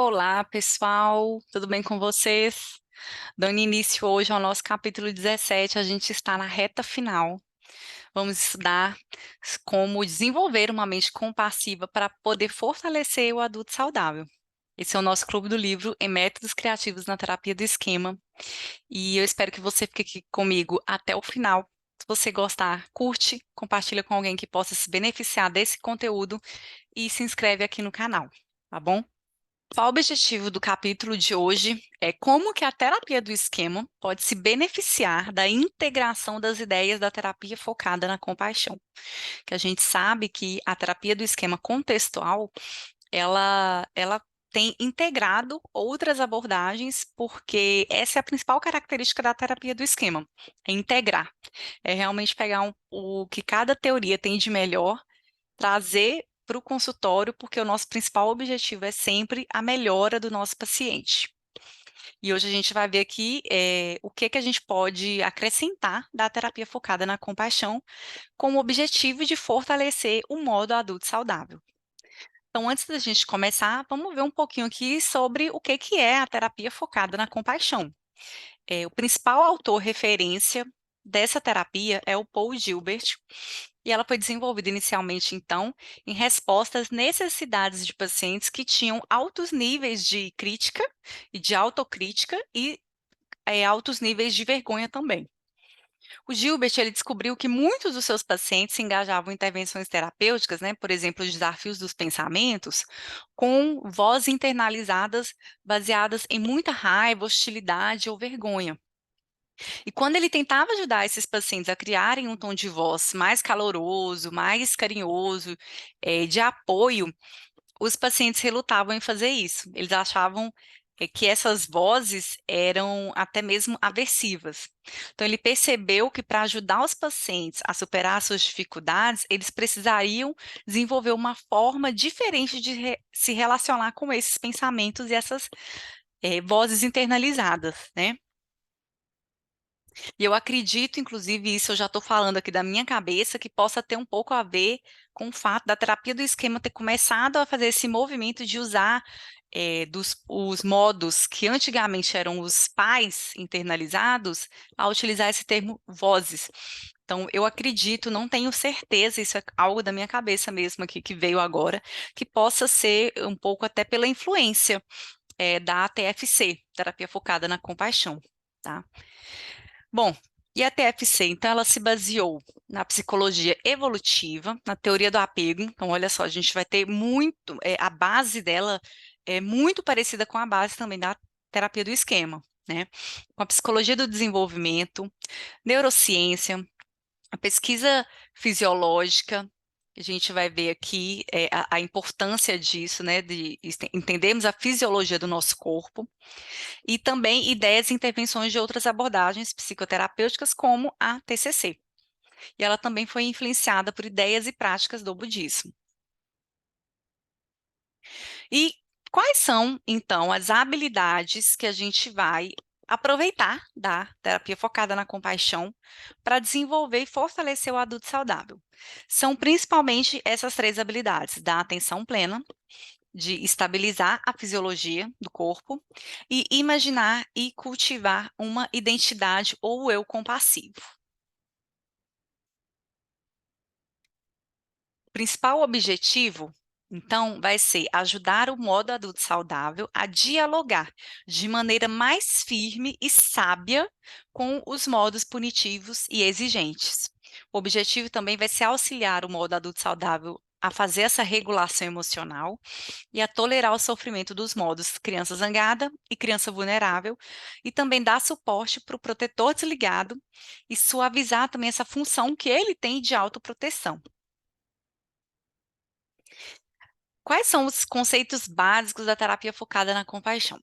Olá, pessoal, tudo bem com vocês? Dando início hoje ao nosso capítulo 17, a gente está na reta final. Vamos estudar como desenvolver uma mente compassiva para poder fortalecer o adulto saudável. Esse é o nosso clube do livro em Métodos Criativos na Terapia do Esquema. E eu espero que você fique aqui comigo até o final. Se você gostar, curte, compartilha com alguém que possa se beneficiar desse conteúdo e se inscreve aqui no canal, tá bom? O objetivo do capítulo de hoje é como que a terapia do esquema pode se beneficiar da integração das ideias da terapia focada na compaixão. Que a gente sabe que a terapia do esquema contextual, ela tem integrado outras abordagens, porque essa é a principal característica da terapia do esquema, é integrar, é realmente pegar o que cada teoria tem de melhor, trazer para o consultório, porque o nosso principal objetivo é sempre a melhora do nosso paciente. E hoje a gente vai ver aqui o que a gente pode acrescentar da terapia focada na compaixão, com o objetivo de fortalecer o modo adulto saudável. Então, antes da gente começar, vamos ver um pouquinho aqui sobre o que é a terapia focada na compaixão. O principal autor referência dessa terapia é o Paul Gilbert, e ela foi desenvolvida inicialmente, então, em resposta às necessidades de pacientes que tinham altos níveis de crítica e de autocrítica e altos níveis de vergonha também. O Gilbert, ele descobriu que muitos dos seus pacientes se engajavam em intervenções terapêuticas, né, por exemplo, os desafios dos pensamentos, com vozes internalizadas baseadas em muita raiva, hostilidade ou vergonha. E quando ele tentava ajudar esses pacientes a criarem um tom de voz mais caloroso, mais carinhoso, de apoio, os pacientes relutavam em fazer isso. Eles achavam que essas vozes eram até mesmo aversivas. Então, ele percebeu que para ajudar os pacientes a superar suas dificuldades, eles precisariam desenvolver uma forma diferente de se relacionar com esses pensamentos e essas vozes internalizadas, né? E eu acredito, inclusive, isso eu já estou falando aqui da minha cabeça, que possa ter um pouco a ver com o fato da terapia do esquema ter começado a fazer esse movimento de usar os modos que antigamente eram os pais internalizados, a utilizar esse termo vozes. Então, eu acredito, não tenho certeza, isso é algo da minha cabeça mesmo aqui que veio agora, que possa ser um pouco até pela influência da TFC, terapia focada na compaixão, tá? Bom, e a TFC, então, ela se baseou na psicologia evolutiva, na teoria do apego. Então, olha só, a gente vai ter muito, a base dela é muito parecida com a base também da terapia do esquema, né? Com a psicologia do desenvolvimento, neurociência, a pesquisa fisiológica, a gente vai ver aqui a importância disso, né? De entendermos a fisiologia do nosso corpo e também ideias e intervenções de outras abordagens psicoterapêuticas, como a TCC. E ela também foi influenciada por ideias e práticas do budismo. E quais são, então, as habilidades que a gente vai aproveitar da terapia focada na compaixão para desenvolver e fortalecer o adulto saudável? São principalmente essas três habilidades: da atenção plena, de estabilizar a fisiologia do corpo e imaginar e cultivar uma identidade ou eu compassivo. O principal objetivo, então, vai ser ajudar o modo adulto saudável a dialogar de maneira mais firme e sábia com os modos punitivos e exigentes. O objetivo também vai ser auxiliar o modo adulto saudável a fazer essa regulação emocional e a tolerar o sofrimento dos modos criança zangada e criança vulnerável, e também dar suporte para o protetor desligado e suavizar também essa função que ele tem de autoproteção. Quais são os conceitos básicos da terapia focada na compaixão?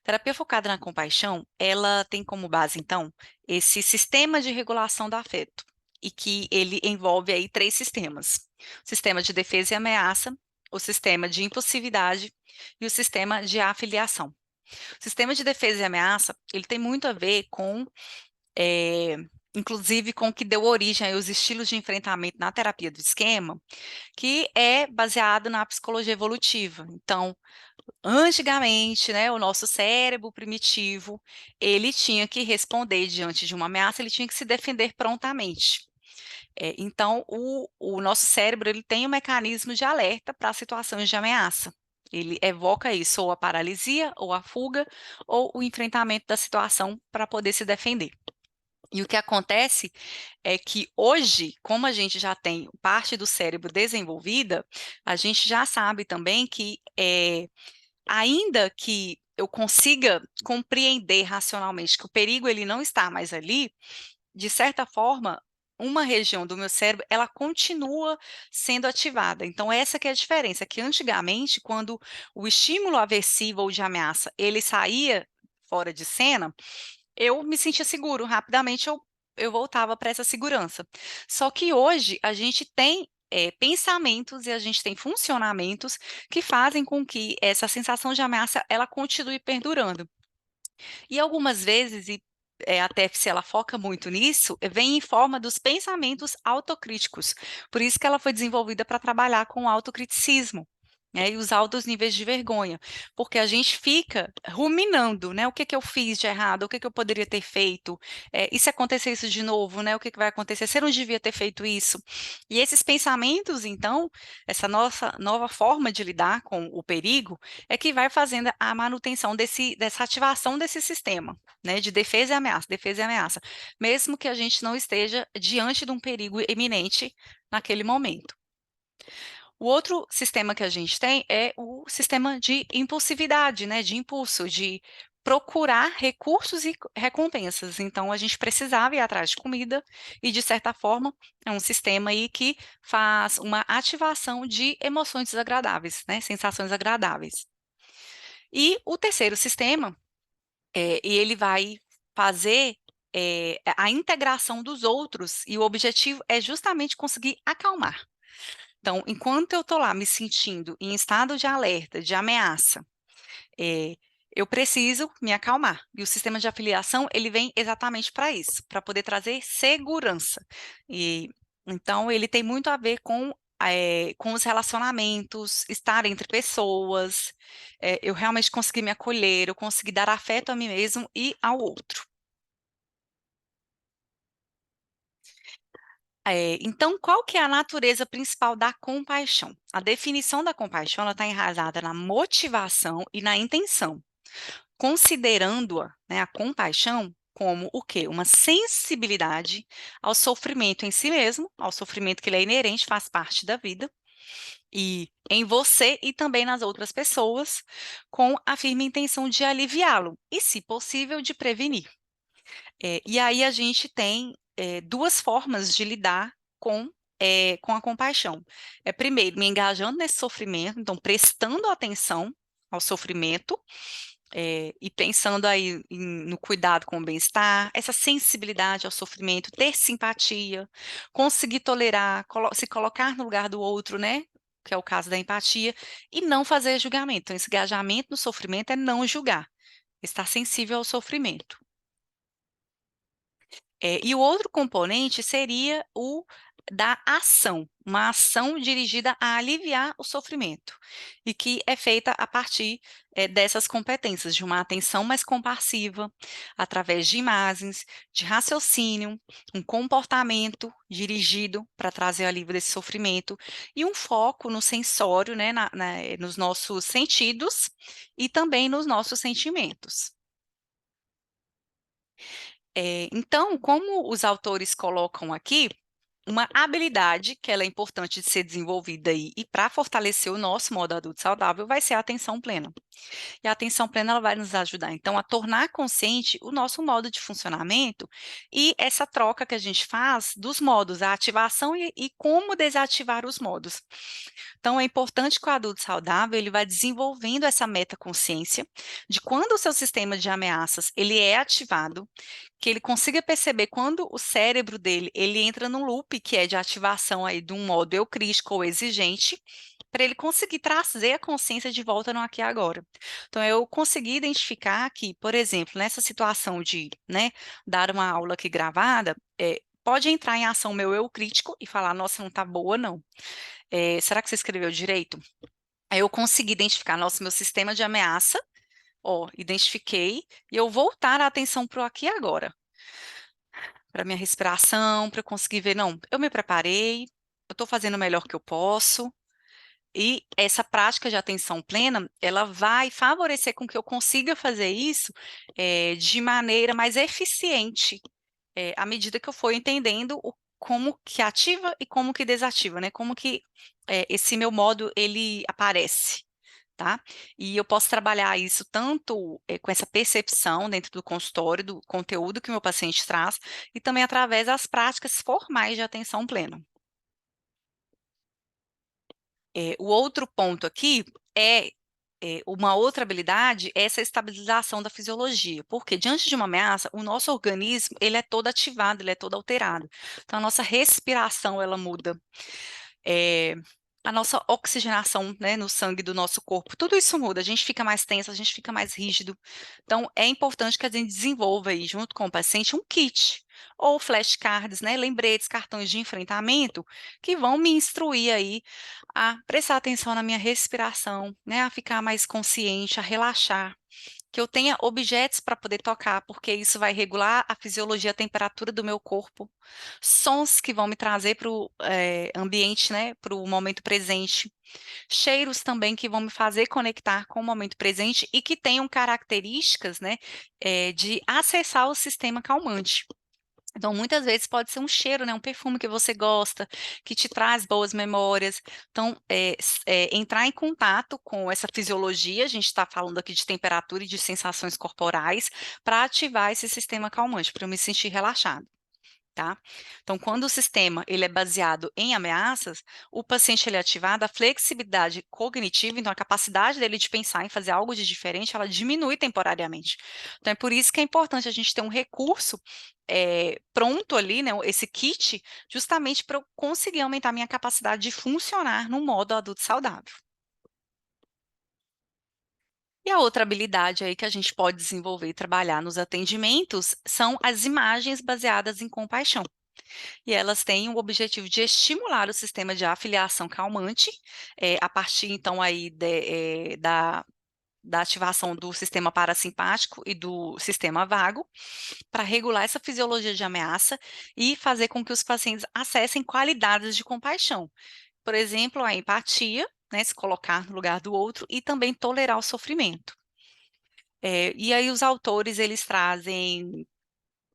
Terapia focada na compaixão, ela tem como base, então, esse sistema de regulação do afeto, e que ele envolve aí três sistemas: o sistema de defesa e ameaça, o sistema de impulsividade e o sistema de afiliação. O sistema de defesa e ameaça, ele tem muito a ver com inclusive com o que deu origem aos estilos de enfrentamento na terapia do esquema, que é baseado na psicologia evolutiva. Então, antigamente, né, o nosso cérebro primitivo, ele tinha que responder diante de uma ameaça, ele tinha que se defender prontamente. Então, o nosso cérebro ele tem um mecanismo de alerta para situações de ameaça. Ele evoca isso, ou a paralisia, ou a fuga, ou o enfrentamento da situação para poder se defender. E o que acontece é que hoje, como a gente já tem parte do cérebro desenvolvida, a gente já sabe também que, ainda que eu consiga compreender racionalmente que o perigo ele não está mais ali, de certa forma, uma região do meu cérebro, ela continua sendo ativada. Então, essa que é a diferença, que antigamente, quando o estímulo aversivo ou de ameaça, ele saía fora de cena, eu me sentia seguro, rapidamente eu voltava para essa segurança. Só que hoje a gente tem pensamentos e a gente tem funcionamentos que fazem com que essa sensação de ameaça ela continue perdurando. E algumas vezes, a TFC ela foca muito nisso, vem em forma dos pensamentos autocríticos. Por isso que ela foi desenvolvida para trabalhar com o autocriticismo. Né, e os altos níveis de vergonha, porque a gente fica ruminando, né? O que que eu fiz de errado, o que que eu poderia ter feito, e se acontecer isso de novo, né? O que que vai acontecer? Você não devia ter feito isso. E esses pensamentos, então, essa nossa nova forma de lidar com o perigo, é que vai fazendo a manutenção dessa ativação desse sistema, né, de defesa e ameaça, mesmo que a gente não esteja diante de um perigo iminente naquele momento. O outro sistema que a gente tem é o sistema de impulsividade, né, de impulso, de procurar recursos e recompensas. Então, a gente precisava ir atrás de comida e, de certa forma, é um sistema aí que faz uma ativação de emoções desagradáveis, né, sensações agradáveis. E o terceiro sistema, e ele vai fazer, a integração dos outros, e o objetivo é justamente conseguir acalmar. Então, enquanto eu estou lá me sentindo em estado de alerta, de ameaça, eh, eu preciso me acalmar. E o sistema de afiliação, ele vem exatamente para isso, para poder trazer segurança. E então ele tem muito a ver com os relacionamentos, estar entre pessoas, eu realmente conseguir me acolher, eu conseguir dar afeto a mim mesmo e ao outro. Então, qual que é a natureza principal da compaixão? A definição da compaixão, ela está enraizada na motivação e na intenção, considerando-a, né, a compaixão como o quê? Uma sensibilidade ao sofrimento em si mesmo, ao sofrimento que ele é inerente, faz parte da vida, e em você e também nas outras pessoas, com a firme intenção de aliviá-lo e, se possível, de prevenir. E aí a gente tem, 2 formas de lidar com a compaixão. Primeiro, me engajando nesse sofrimento, então prestando atenção ao sofrimento, e pensando aí no cuidado com o bem-estar, essa sensibilidade ao sofrimento, ter simpatia, conseguir tolerar, se colocar no lugar do outro, né, que é o caso da empatia, e não fazer julgamento. Então esse engajamento no sofrimento é não julgar, estar sensível ao sofrimento. E o outro componente seria o da ação, uma ação dirigida a aliviar o sofrimento, e que é feita a partir, dessas competências, de uma atenção mais compassiva, através de imagens, de raciocínio, um comportamento dirigido para trazer alívio desse sofrimento, e um foco no sensório, né, nos nossos sentidos e também nos nossos sentimentos. Então, como os autores colocam aqui, uma habilidade que ela é importante de ser desenvolvida aí, e para fortalecer o nosso modo adulto saudável, vai ser a atenção plena. E a atenção plena ela vai nos ajudar, então, a tornar consciente o nosso modo de funcionamento e essa troca que a gente faz dos modos, a ativação e como desativar os modos. Então, é importante que o adulto saudável ele vai desenvolvendo essa metaconsciência de quando o seu sistema de ameaças ele é ativado, que ele consiga perceber quando o cérebro dele ele entra num loop que é de ativação aí de um modo eucrítico ou exigente, para ele conseguir trazer a consciência de volta no aqui e agora. maneira. Então, eu consegui identificar que, por exemplo, nessa situação de, né, dar uma aula aqui gravada, pode entrar em ação meu eu crítico e falar, nossa, não tá boa, não. Será que você escreveu direito? Aí eu consegui identificar, nossa, meu sistema de ameaça, ó, identifiquei, e eu voltar a atenção para o aqui e agora, para minha respiração, para eu conseguir ver, não, eu me preparei, eu estou fazendo o melhor que eu posso, e essa prática de atenção plena, ela vai favorecer com que eu consiga fazer isso de maneira mais eficiente, à medida que eu for entendendo como que ativa e como que desativa, né? Como que esse meu modo, ele aparece. Tá? E eu posso trabalhar isso tanto com essa percepção dentro do consultório, do conteúdo que o meu paciente traz, e também através das práticas formais de atenção plena. O outro ponto aqui uma outra habilidade é essa estabilização da fisiologia, porque diante de uma ameaça, o nosso organismo ele é todo ativado, ele é todo alterado. Então, a nossa respiração ela muda, é, a nossa oxigenação, né, no sangue do nosso corpo, tudo isso muda, a gente fica mais tenso, a gente fica mais rígido. Então, é importante que a gente desenvolva aí, junto com o paciente, um kit, ou flashcards, né, lembretes, cartões de enfrentamento, que vão me instruir aí a prestar atenção na minha respiração, né, a ficar mais consciente, a relaxar, que eu tenha objetos para poder tocar, porque isso vai regular a fisiologia, a temperatura do meu corpo, sons que vão me trazer para o ambiente, né, para o momento presente, cheiros também que vão me fazer conectar com o momento presente e que tenham características, né, de acessar o sistema calmante. Então, muitas vezes pode ser um cheiro, né, um perfume que você gosta, que te traz boas memórias. Então, entrar em contato com essa fisiologia, a gente está falando aqui de temperatura e de sensações corporais, para ativar esse sistema calmante, para eu me sentir relaxado. Tá? Então, quando o sistema ele é baseado em ameaças, o paciente ele é ativado, a flexibilidade cognitiva, então a capacidade dele de pensar em fazer algo de diferente, ela diminui temporariamente. Então, é por isso que é importante a gente ter um recurso pronto ali, né, esse kit, justamente para eu conseguir aumentar minha capacidade de funcionar no modo adulto saudável. E a outra habilidade aí que a gente pode desenvolver e trabalhar nos atendimentos são as imagens baseadas em compaixão. E elas têm o objetivo de estimular o sistema de afiliação calmante, a partir então aí da ativação do sistema parasimpático e do sistema vago, para regular essa fisiologia de ameaça e fazer com que os pacientes acessem qualidades de compaixão. Por exemplo, a empatia, né, se colocar no lugar do outro e também tolerar o sofrimento. E aí os autores eles trazem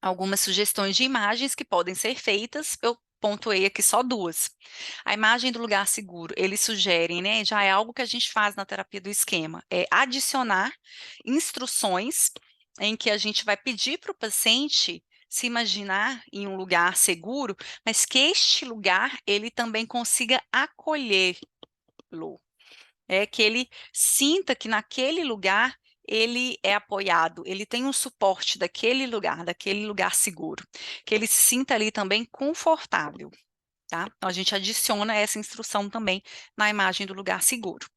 algumas sugestões de imagens que podem ser feitas, eu pontuei aqui só duas. A imagem do lugar seguro, eles sugerem, né, já é algo que a gente faz na terapia do esquema, é adicionar instruções em que a gente vai pedir para o paciente se imaginar em um lugar seguro, mas que este lugar ele também consiga acolhê-lo, que ele sinta que naquele lugar ele é apoiado, ele tem um suporte daquele lugar seguro, que ele se sinta ali também confortável, tá? Então a gente adiciona essa instrução também na imagem do lugar seguro.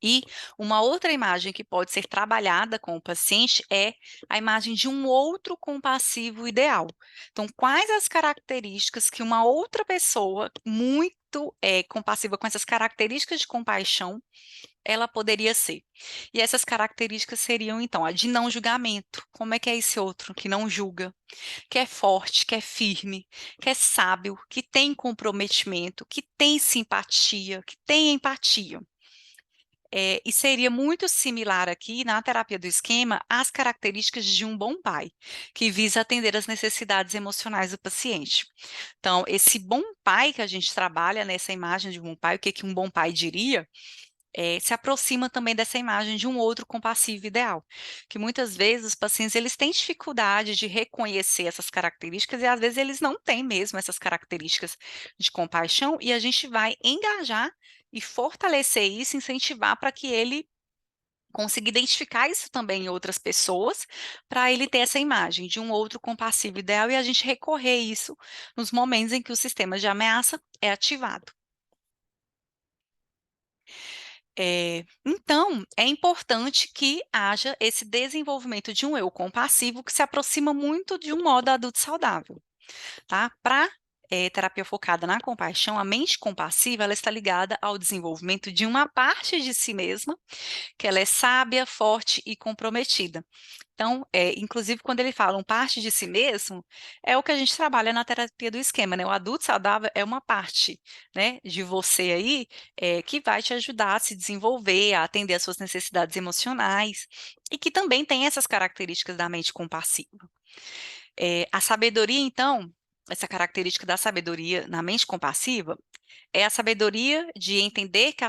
E uma outra imagem que pode ser trabalhada com o paciente é a imagem de um outro compassivo ideal. Então, quais as características que uma outra pessoa muito compassiva, com essas características de compaixão, ela poderia ser? E essas características seriam, então, a de não julgamento. Como é que é esse outro que não julga, que é forte, que é firme, que é sábio, que tem comprometimento, que tem simpatia, que tem empatia? E seria muito similar aqui na terapia do esquema às características de um bom pai, que visa atender às necessidades emocionais do paciente. Então, esse bom pai que a gente trabalha nessa imagem de um bom pai, o que que um bom pai diria? Se aproxima também dessa imagem de um outro compassivo ideal, que muitas vezes os pacientes eles têm dificuldade de reconhecer essas características e às vezes eles não têm mesmo essas características de compaixão e a gente vai engajar e fortalecer isso, incentivar para que ele consiga identificar isso também em outras pessoas, para ele ter essa imagem de um outro compassivo ideal e a gente recorrer a isso nos momentos em que o sistema de ameaça é ativado. Então, é importante que haja esse desenvolvimento de um eu compassivo que se aproxima muito de um modo adulto saudável, tá? Para terapia focada na compaixão, a mente compassiva ela está ligada ao desenvolvimento de uma parte de si mesma, que ela é sábia, forte e comprometida. Então, inclusive, quando ele fala parte de si mesmo, é o que a gente trabalha na terapia do esquema, né? O adulto saudável é uma parte, né, de você aí, que vai te ajudar a se desenvolver, a atender às suas necessidades emocionais, e que também tem essas características da mente compassiva. A sabedoria, então, essa característica da sabedoria na mente compassiva, é a sabedoria de entender que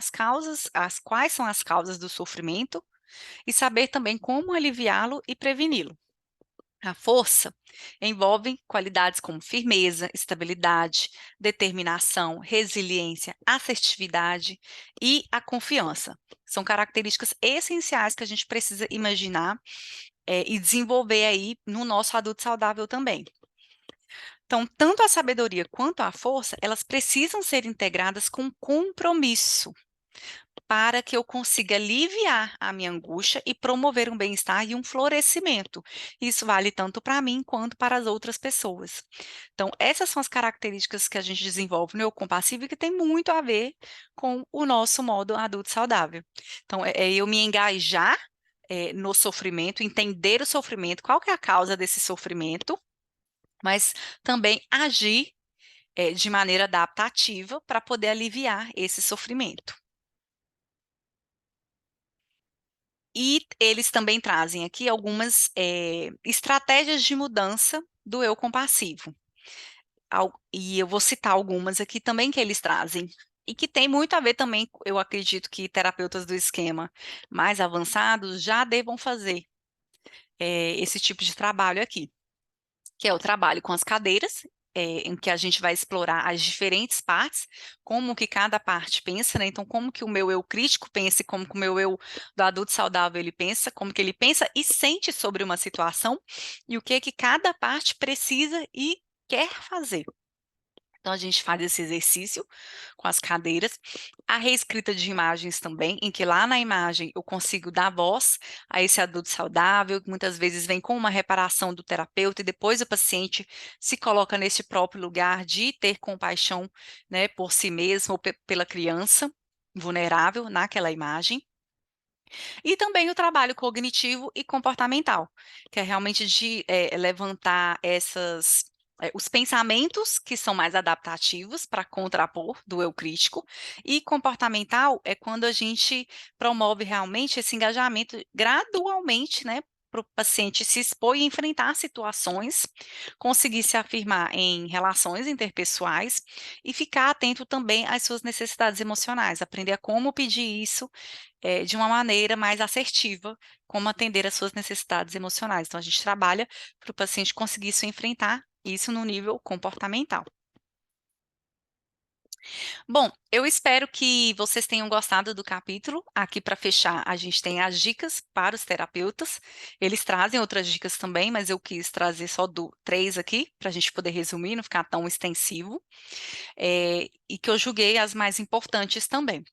quais são as causas do sofrimento e saber também como aliviá-lo e preveni-lo. A força envolve qualidades como firmeza, estabilidade, determinação, resiliência, assertividade e a confiança. São características essenciais que a gente precisa imaginar, e desenvolver aí no nosso adulto saudável também. Então, tanto a sabedoria quanto a força, elas precisam ser integradas com compromisso para que eu consiga aliviar a minha angústia e promover um bem-estar e um florescimento. Isso vale tanto para mim quanto para as outras pessoas. Então, essas são as características que a gente desenvolve no eu compassivo e que tem muito a ver com o nosso modo adulto saudável. Então, é eu me engajar no sofrimento, entender o sofrimento, qual que é a causa desse sofrimento, mas também agir de maneira adaptativa para poder aliviar esse sofrimento. E eles também trazem aqui algumas, estratégias de mudança do eu compassivo. E eu vou citar algumas aqui também que eles trazem, e que tem muito a ver também, eu acredito que terapeutas do esquema mais avançados já devam fazer, esse tipo de trabalho aqui, que é o trabalho com as cadeiras, em que a gente vai explorar as diferentes partes, como que cada parte pensa, né? Então, como que o meu eu crítico pensa e como que o meu eu do adulto saudável ele pensa, como que ele pensa e sente sobre uma situação, e o que que cada parte precisa e quer fazer. Então, a gente faz esse exercício com as cadeiras. A reescrita de imagens também, em que lá na imagem eu consigo dar voz a esse adulto saudável, que muitas vezes vem com uma reparação do terapeuta, e depois o paciente se coloca nesse próprio lugar de ter compaixão, né, por si mesmo ou pela criança vulnerável naquela imagem. E também o trabalho cognitivo e comportamental, que é realmente de levantar os pensamentos que são mais adaptativos para contrapor do eu crítico, e comportamental é quando a gente promove realmente esse engajamento gradualmente, né? Para o paciente se expor e enfrentar situações, conseguir se afirmar em relações interpessoais e ficar atento também às suas necessidades emocionais, aprender a como pedir isso de uma maneira mais assertiva, como atender às suas necessidades emocionais. Então, a gente trabalha para o paciente conseguir isso enfrentar isso no nível comportamental. Bom, eu espero que vocês tenham gostado do capítulo. Aqui, para fechar, a gente tem as dicas para os terapeutas. Eles trazem outras dicas também, mas eu quis trazer só três aqui, para a gente poder resumir, não ficar tão extensivo. E que eu julguei as mais importantes também.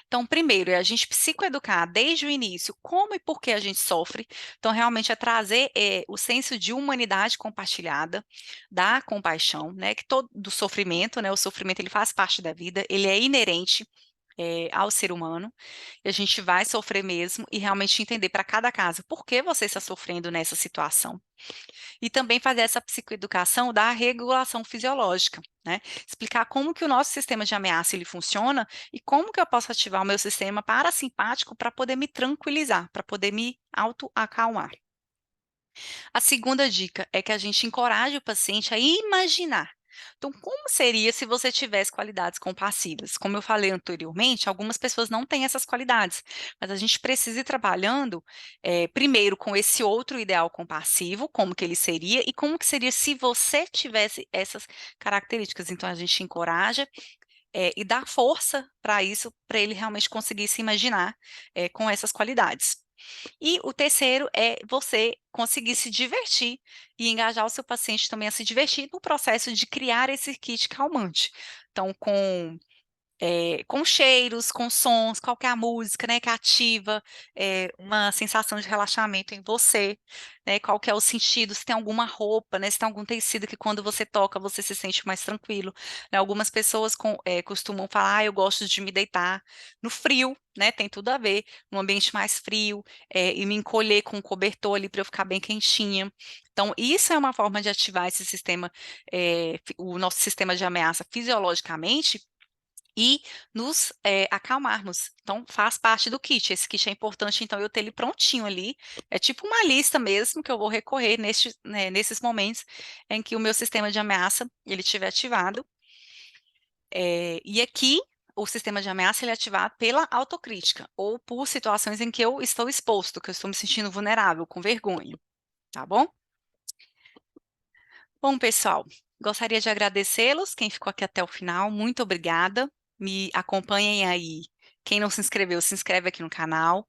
Então, primeiro, é a gente psicoeducar desde o início como e por que a gente sofre. Então, realmente é trazer o senso de humanidade compartilhada, da compaixão, né, que todo do sofrimento, né, o sofrimento ele faz parte da vida, ele é inerente ao ser humano, e a gente vai sofrer mesmo e realmente entender para cada caso por que você está sofrendo nessa situação. E também fazer essa psicoeducação da regulação fisiológica, né? Explicar como que o nosso sistema de ameaça ele funciona e como que eu posso ativar o meu sistema parasimpático para poder me tranquilizar, para poder me autoacalmar. A segunda dica é que a gente encoraje o paciente a imaginar. Então, como seria se você tivesse qualidades compassivas? Como eu falei anteriormente, algumas pessoas não têm essas qualidades, mas a gente precisa ir trabalhando, primeiro com esse outro ideal compassivo, como que ele seria, e como que seria se você tivesse essas características. Então, a gente encoraja, e dá força para isso, para ele realmente conseguir se imaginar, com essas qualidades. E o terceiro é você conseguir se divertir e engajar o seu paciente também a se divertir no processo de criar esse kit calmante. Então, com com cheiros, com sons, qual que é a música, né, que ativa uma sensação de relaxamento em você, né, qual que é o sentido, se tem alguma roupa, né, se tem algum tecido que quando você toca você se sente mais tranquilo, né, algumas pessoas costumam falar, eu gosto de me deitar no frio, né, tem tudo a ver, num ambiente mais frio, e me encolher com um cobertor ali para eu ficar bem quentinha. Então, isso é uma forma de ativar esse sistema, o nosso sistema de ameaça fisiologicamente, e nos acalmarmos. Então, faz parte do kit. Esse kit é importante, então, eu ter ele prontinho ali. É tipo uma lista mesmo que eu vou recorrer nesses momentos em que o meu sistema de ameaça ele estiver ativado. E aqui, o sistema de ameaça ele é ativado pela autocrítica ou por situações em que eu estou exposto, que eu estou me sentindo vulnerável, com vergonha, tá bom? Bom, pessoal, gostaria de agradecê-los, quem ficou aqui até o final, muito obrigada. Me acompanhem aí. Quem não se inscreveu, se inscreve aqui no canal.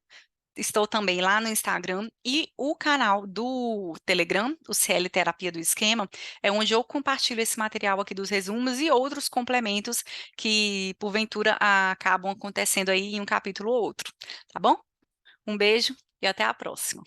Estou também lá no Instagram e o canal do Telegram, o CL Terapia do Esquema, é onde eu compartilho esse material aqui dos resumos e outros complementos que, porventura, acabam acontecendo aí em um capítulo ou outro, tá bom? Um beijo e até a próxima.